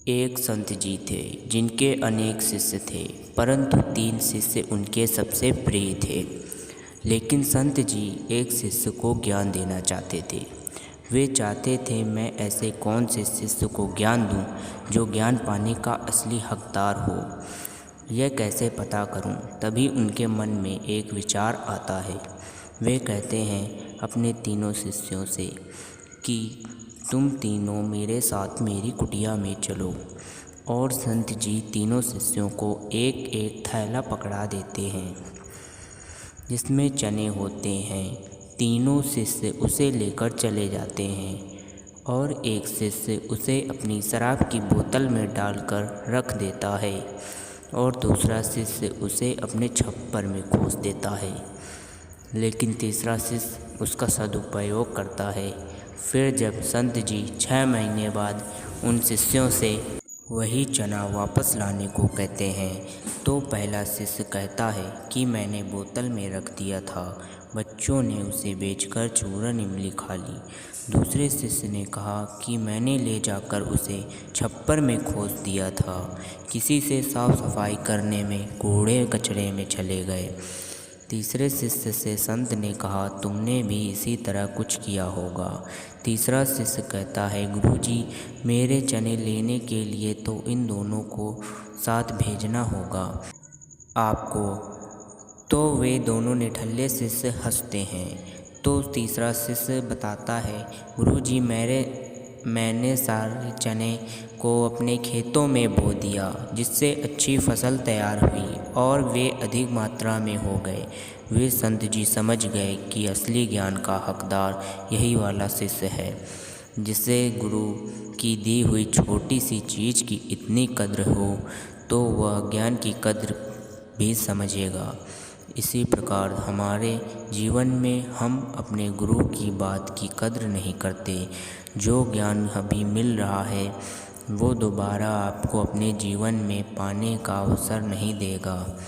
एक संत जी थे जिनके अनेक शिष्य थे, परंतु 3 शिष्य उनके सबसे प्रिय थे। लेकिन संत जी एक शिष्य को ज्ञान देना चाहते थे। वे चाहते थे, मैं ऐसे कौन से शिष्य को ज्ञान दूं जो ज्ञान पाने का असली हकदार हो। यह कैसे पता करूं? तभी उनके मन में एक विचार आता है। वे कहते हैं अपने तीनों शिष्यों से कि तुम तीनों मेरे साथ मेरी कुटिया में चलो। और संत जी तीनों शिष्यों को एक एक थैला पकड़ा देते हैं जिसमें चने होते हैं। तीनों शिष्य उसे लेकर चले जाते हैं और एक शिष्य उसे अपनी शराब की बोतल में डालकर रख देता है और दूसरा शिष्य उसे अपने छप्पर में खोस देता है। लेकिन तीसरा शिष्य उसका सदुपयोग करता है। फिर जब संत जी 6 महीने बाद उन शिष्यों से वही चना वापस लाने को कहते हैं, तो पहला शिष्य कहता है कि मैंने बोतल में रख दिया था, बच्चों ने उसे बेचकर चूरन इमली खा ली। दूसरे शिष्य ने कहा कि मैंने ले जाकर उसे छप्पर में खोस दिया था, किसी से साफ सफाई करने में कूड़े कचरे में चले गए। तीसरे शिष्य से संत ने कहा, तुमने भी इसी तरह कुछ किया होगा। तीसरा शिष्य कहता है, गुरुजी, मेरे चने लेने के लिए तो इन दोनों को साथ भेजना होगा आपको। तो वे दोनों निठल्ले शिष्य हंसते हैं। तो तीसरा शिष्य बताता है, गुरुजी, मैंने सारे चने को अपने खेतों में बो दिया, जिससे अच्छी फसल तैयार हुई और वे अधिक मात्रा में हो गए। वे संत जी समझ गए कि असली ज्ञान का हकदार यही वाला शिष्य है, जिसे गुरु की दी हुई छोटी सी चीज़ की इतनी कद्र हो, तो वह ज्ञान की कद्र भी समझेगा। इसी प्रकार हमारे जीवन में हम अपने गुरु की बात की कद्र नहीं करते। जो ज्ञान अभी मिल रहा है वो दोबारा आपको अपने जीवन में पाने का अवसर नहीं देगा।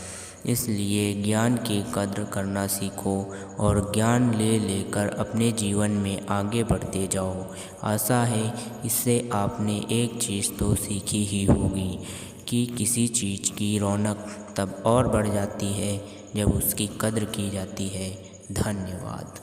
इसलिए ज्ञान की कद्र करना सीखो और ज्ञान ले लेकर अपने जीवन में आगे बढ़ते जाओ। आशा है इससे आपने एक चीज़ तो सीखी ही होगी कि किसी चीज़ की रौनक तब और बढ़ जाती है जब उसकी कद्र की जाती है। धन्यवाद।